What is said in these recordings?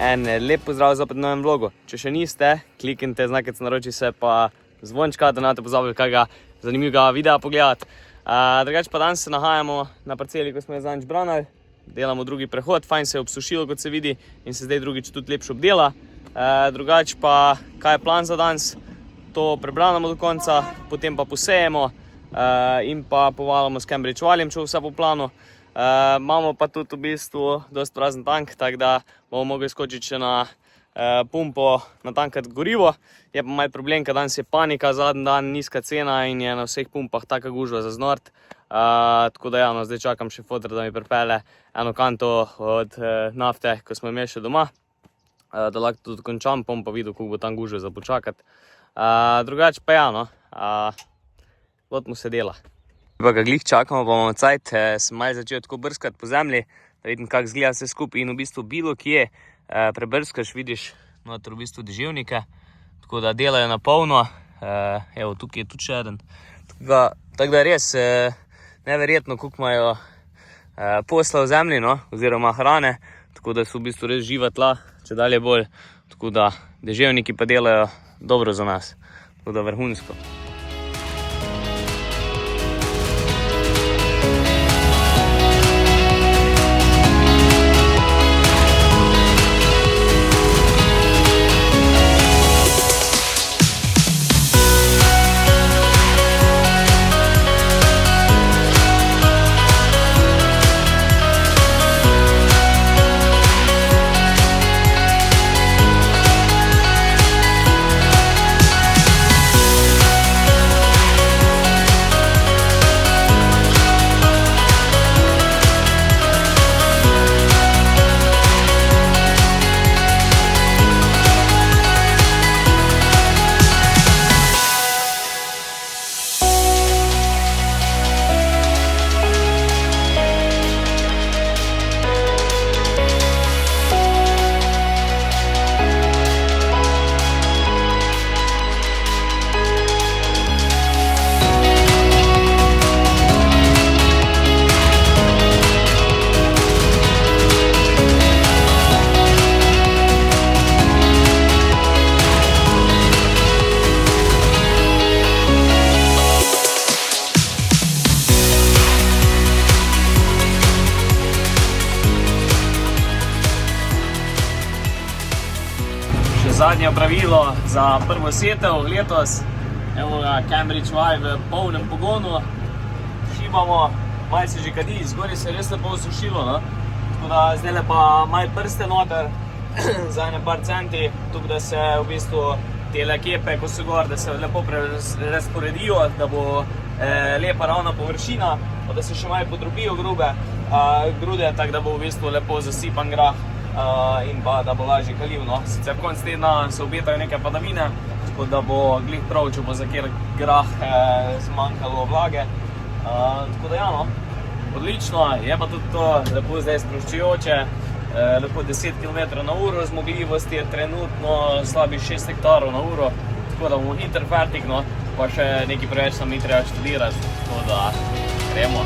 En lep pozdrav za novem vlogu. Če še niste, kliknite znakec naroči se pa zvončka, da ne boste pozabili kakega zanimivega videa pogledati. Drugače pa danes se nahajamo na parceli, ko smo jo zadnjič branili. Delamo drugi prehod, fajn se je obsušilo, kot se vidi, in se zdaj drugič tudi lepše obdela. Drugače pa, kaj je plan za danes, to prebranamo do konca, potem pa posejemo in pa povalimo s Cambridge valjem, če vse po planu. Imamo pa tudi v bistvu dosti prazen tank, tako da bomo mogli skočiti še na pumpo natankati gorivo. Je pa malo problem, ker danes je panika, zadnji dan nizka cena in je na vseh pumpah taka gužva za znort. Tako da ja, no, zdaj čakam še fotor, da mi pripelje eno kanto od nafte, ko smo imeli še doma, da lahko tudi končam, bom pa videl, kako bo tam gužva za počakati. Drugače pa ja, no, lotimo se dela. Pa ga glih čakamo, pa imamo cajt, sem malo začel tako brskati po zemlji, da vidim, kako izgleda vse skupaj in v bistvu bilo kje prebrskaš, vidiš noter v bistvu deževnike, tako da delajo na polno. Evo, tukaj je tudi še eden. Tako da res neverjetno, koliko imajo posla v zemlji, no, oziroma hrane, tako da so v bistvu res živa tla, če dalje bolj, tako da deževniki pa delajo dobro za nas, tako da vrhunsko. Zadnje opravilo za prvo setev letos. Evo ga, Cambridge vaj v polnem pogonu. Šibamo, malo se že kadi, zgori se je res lepo osušilo, no? Tako da zdaj pa malo prste noter za ene par centi, tukaj da se v bistvu tele kepe, ko so gor, da se lepo razporedijo, da bo lepa ravna površina, pa da se še malo podrobijo grude, tako da bo v bistvu lepo zasipan grah in pa da bo lažje kalil, no. Sicer konc tedna se obetajo neke padavine, tako da bo glih prav, če bo za kjer grah zmanjkalo vlage. Tako da ja, no, odlično, je pa tudi to lepo zdaj sproščujoče, lepo 10 km/h, zmogljivost je trenutno slabih 6 hektarov na uro, tako da bomo hiter fertik, no, pa še nekaj preveč nam ni treba študirati, tako da gremo.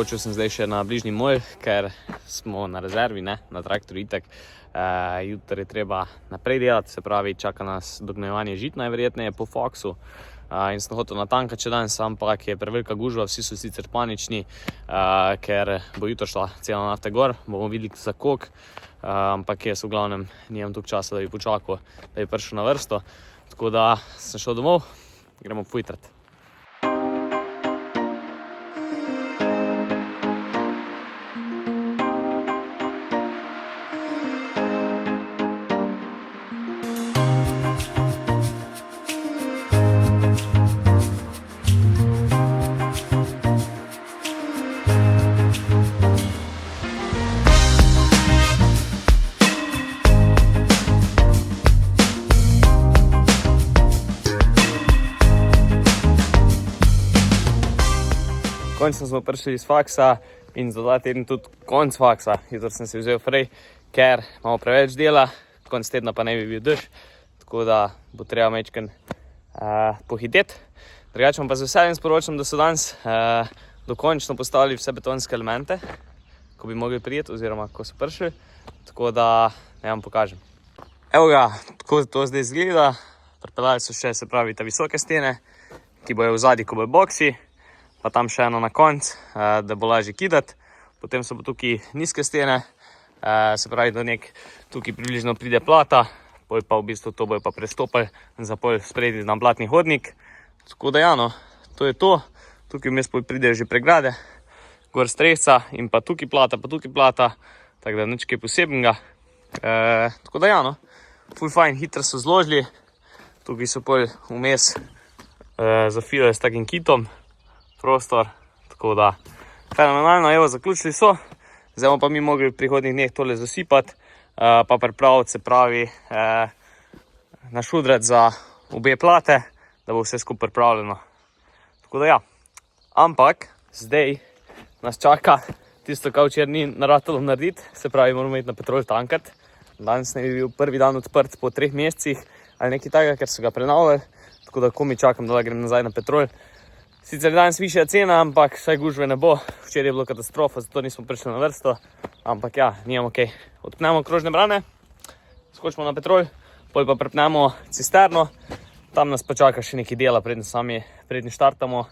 skočil sem zdaj še na bližnji mol, ker smo na rezervi, ne, na traktorju itak. Jutri je treba naprej delati, se pravi, čaka nas dognojevanje žit najverjetneje po faksu. In sem hotel natankat še danes, ampak je prevelika gužva, vsi so sicer panični, ker bo jutro šla cena nafte gor, bomo videli za koliko, ampak jaz v glavnem nimam toliko časa, da bi počakal, da bi prišel na vrsto. Tako da sem šel domov, gremo pojitrat. Končno smo prišli iz faksa in za 2 tedni tudi konc faksa. Jutro sem si vzel frej, ker imamo preveč dela, konc tedna pa ne bi bil dež, tako da bo treba majčkeno pohiteti. Drugače vam pa z veseljem sporočam, da so danes dokončno postavili vse betonske elemente, ko bi mogli prijeti oziroma ko so prišli, tako da ne vam pokažem. Evo ga, tako to zdaj izgleda. Pripeljali so še, se pravi, ta visoke stene, ki bojo v zadnji, ko bojo boksi. Pa tam še eno na konc, da bo lažje kidati. Potem so pa tukaj nizke stene, se pravi, da tukaj približno pride plata, pol pa v bistvu to bojo pa prestopili za pol spredi na blatni hodnik. Tako da ja, no, to je to. Tukaj vmes pol pridejo že pregrade, gor strehca in pa tukaj plata, tako da nič kaj posebnega. Tako da ja, no, ful fajn, hitro so zložili. Tukaj so pol vmes zafilali s takim kitom prostor, tako da fenomenalno, evo, zaključili so. Zdaj bomo pa mi mogli v prihodnjih dneh tole zasipati, pa pripraviti, se pravi, našudrati za obe plate, da bo vse skupaj pripravljeno. Tako da ja, ampak zdaj nas čaka tisto, kar včeraj ni naratalo narediti, se pravi, moramo iti na Petrol tankati. Danes ne bi bil prvi dan odprt po 3 mesecih ali nekaj takega, ker so ga prenavljali, tako da komaj čakam, da grem nazaj na Petrol. Sicer je danes višja cena, ampak vsaj gužve ne bo. Včeraj je bilo katastrofa, zato nismo prišli na vrsto. Ampak ja, nimamo kaj. Odpnemo krožne brane, skočimo na Petrol, pol pa prepnemo cisterno. Tam nas pa čaka še nekaj dela, predni štartamo.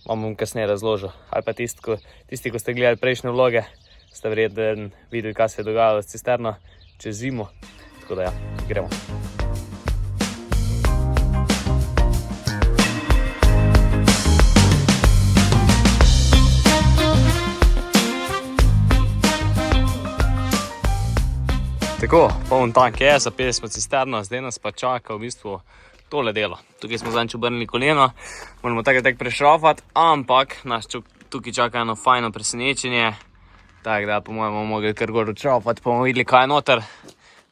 Vam bom kasneje razložil. Ali pa tisti, ko ste gledali prejšnje vloge, ste verjetno videli, kaj se je dogajalo s cisterno čez zimo. Tako da ja, gremo. Tako, poln tank je, zapeli smo cisterno, zdaj nas pa čaka v bistvu tole delo. Tukaj smo zadnjič obrnili koleno, moramo tako prešrafati, ampak nas tukaj čaka eno fajno presenečenje. Tako da po mojem bomo mogli kar gor odšrafati, pa bomo videli, kaj je noter.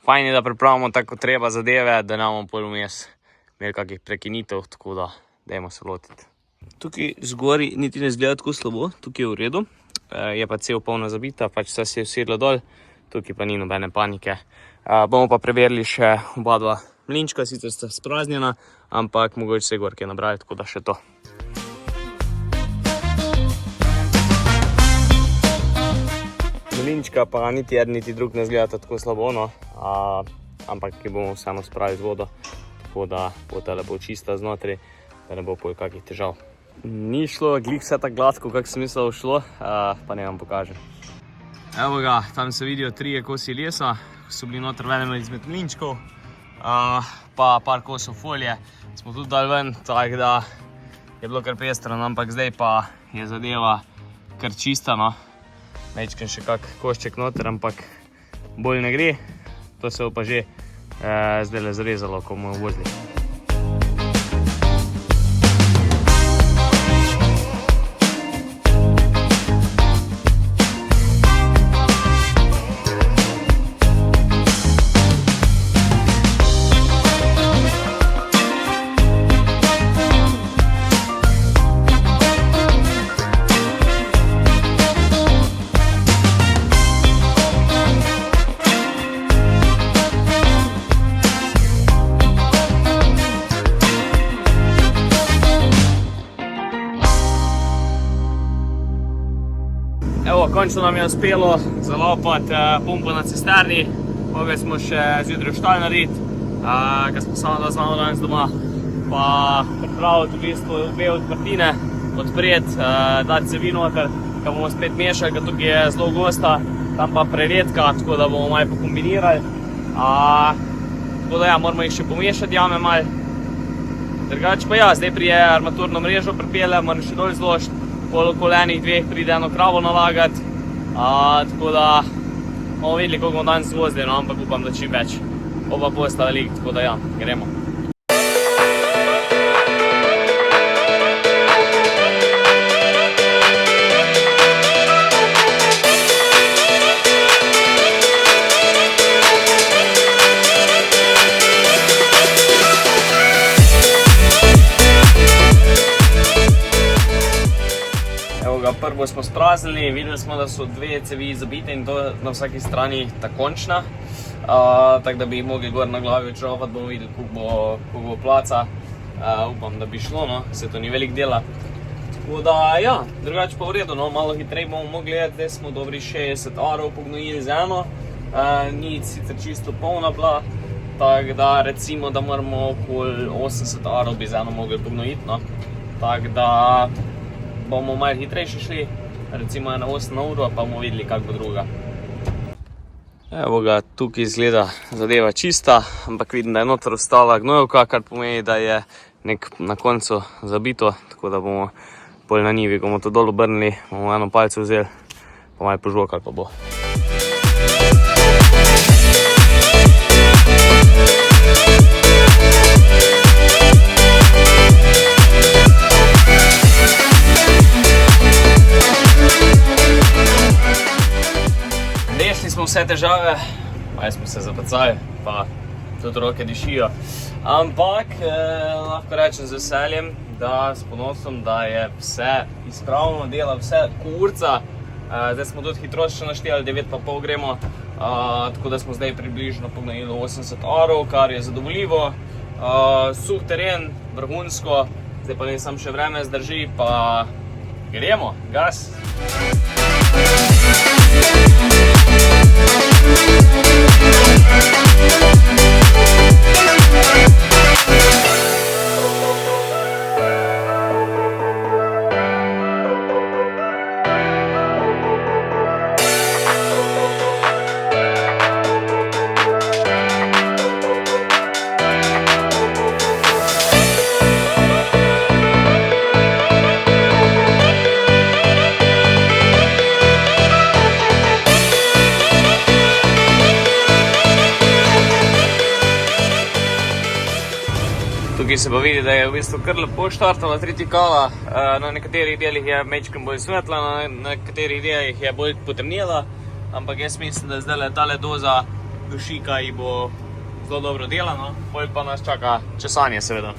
Fajn je, da pripravimo tako treba zadeve, da ne bomo pol vmes imeli kakih prekinitev, tako da dajmo se lotiti. Tukaj zgori niti ne izgleda tako slabo, tukaj je v redu. Je pa cel polna zabita, pač vse se je usedlo dol. Tukaj pa ni nobene panike. Bomo pa preverili še oba dva mlinčka, sicer sta spraznjena, ampak mogoče se gor kaj nabrali, tako da še to. Mlinčka pa niti eden, niti drug ne izgledata tako slabo, no. Ampak ki bomo vseeno spravili vodo, tako da bo tale bo čista znotri, da ne bo pol kakih težav. Ni šlo glih vse tako gladko, kak sem mislil šlo, pa ne vam pokažem. Evo ga, tam se vidijo 3 kosi lesa, so bili noter v enem izmed mlinčkov, pa par kosov folije. Smo tudi dali ven, tako da je bilo kar pestro, ampak zdaj pa je zadeva kar čista, no. Mečkem še kak košček noter, ampak bolj ne gre. To se bo pa že zdaj le zrezalo, ko bomo vozili. Evo, končno nam je uspelo zalopati pumpo na cisterni. Mogli smo še zjutraj v štal narediti, ker smo samo danes doma. Pa pripraviti v bistvu obe odprtine, odpreti, dati cevi noter, ki bomo spet mešali, ker tukaj je zelo gosta, tam pa preredka, tako da bomo malo pokombinirali. Tako da ja, moramo jih še pomešati jame malo. Drugače pa ja, zdaj prije armaturno mrežo pripelje, moram še dol zložiti, pol okoli enih dveh pride eno kravo nalagati. Tako da bomo videli, koliko bomo danes vozili, no, ampak upam, da čim več. Oba posta velik, tako da ja, gremo. Prvo smo spraznili, videli smo, da so dve cevi zabite in to na vsaki strani takončna. Tako da bi jih mogli gor na glavi odšrofati, bomo videli, koliko bo placa. Upam, da bi šlo, no, se to ni velik dela. Tako da ja, drugače pa v redu, no, malo hitreje bomo mogli gledati, zdaj smo dobri 60 arov pognojili z eno. Ni sicer čisto polna bila, tako da recimo, da moramo okoli 80 arov bi z eno mogli pognojiti, no. Tako da bomo malo hitrejši šli, recimo na 8 na uro, pa bomo videli, kak bo druga. Evo ga, tukaj izgleda zadeva čista, ampak vidim, da je noter ostala gnojevka, kar pomeni, da je na koncu zabito, tako da bomo pol na njivi, ko bomo to dol obrnili, bomo eno palce vzeli, pa malo požvokali pa bo. Smo vse težave, pa smo se zapacali, pa tudi roke dišijo. Ampak lahko rečem z veseljem, da s ponosom, da je vse izpravno, dela vse kurca. Zdaj smo tudi hitrost še našteli, 9,5 gremo, tako da smo zdaj približno pognojili 80 arov, kar je zadovoljivo. Suh teren, vrhunsko, zdaj pa ne samo še vreme zdrži, pa gremo, gas! Tukaj se pa vidi, da je v bistvu kar lepo štartala tretji kala. Na nekaterih delih je mečkem bolj svetla, na nekaterih delih je bolj potemnela, ampak jaz mislim, da zdaj tale doza dušika ji bo zelo dobro delano, bolj pa nas čaka česanje seveda.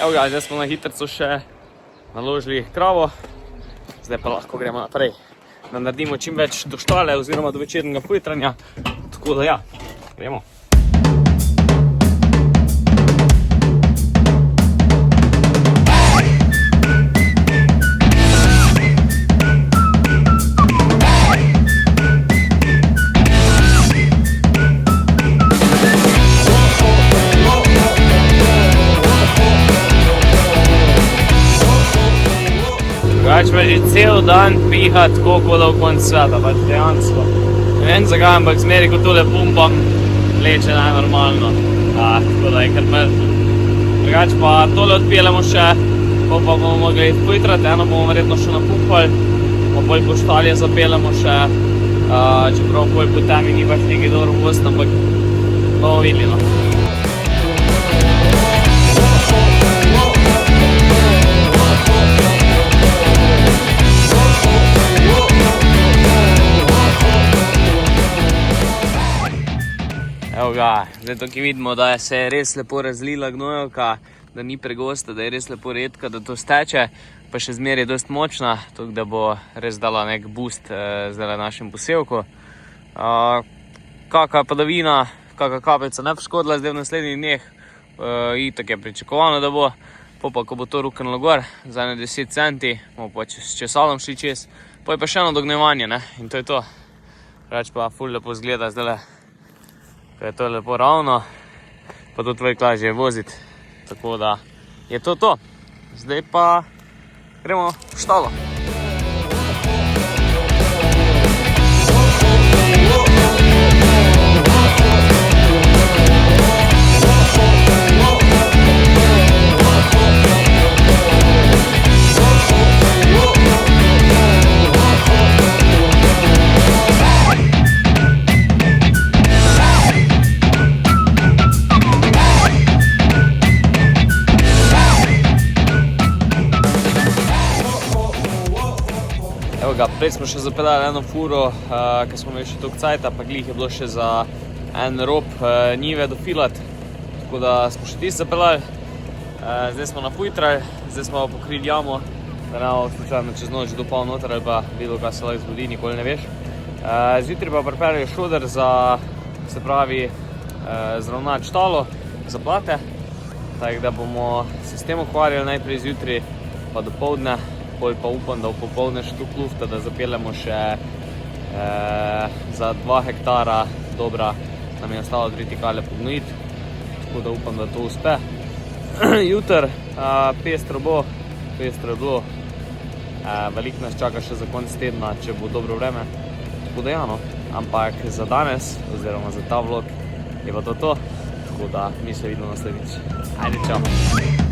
Evo ga, zdaj smo na hitrcu še naložili kravo, zdaj pa lahko gremo naprej, da naredimo čim več do štale oziroma do večernega filtranja, tako da ja, gremo. Pač me že cel dan piha tako, kot da v konc sveta, pač dejansko. Ne vem zakaj, ampak zmeri, ko tole pumpam, leče najnormalno. Tako da je kar mrzlo. Drugače pa tole odpeljemo še, pa bomo mogli filtrati, eno bomo verjetno še napumpali, pa bolj po štalje zapeljemo še, čeprav bolj po temi ni pač nekaj dobro vost, ampak bomo videli, no. Evo ga, zdaj tukaj vidimo, da se je res lepo razlila gnojevka, da ni pregosta, da je res lepo redka, da to steče. pa še zmeraj dost močna, tako da bo res dala nek boost zdaj našem posevku. Kaka padavina, kaka kapljica ne poškodila zdaj v naslednjih dneh, itak je pričakovano, da bo. Pa ko bo to ruknilo gor, za 10 centi, bomo pa s česalom šli čez, pa je pa še eno dognevanje, ne, in to je to. Reč pa ful lepo zgleda zdaj, ko je to lepo ravno, pa to tvoj lažje voziti, tako da je to to. Zdaj pa gremo v štalo. Evo ga, prej smo še zapeljali eno furo, ko smo imeli še toliko cajta, pa glih je bilo še za en rob njive dofilat, tako da smo še tisti zapeljali. Zdaj smo napujtrali, zdaj smo pokrili jamo, da ne bomo slučajno čez noč dopal noter ali pa videl, kaj se lahko zgodi, nikoli ne veš. Zjutraj pa pripeljali šoder za, se pravi, zravnati štalo, za plate, tako da bomo se s tem ukvarjali najprej zjutraj, pa dopoldne. Pol pa upam, da v popoldne še toliko lufta, da zapeljemo še za 2 hektara dobra, nam je ostalo 3 tikale pognojiti, tako da upam, da to uspe. Jutr pestro je bilo, veliko nas čaka še za konec tedna, če bo dobro vreme, tako da ja, no. Ampak za danes, oziroma za ta vlog, je pa to, tako da mi se vidimo naslednjič. Ajde, čau!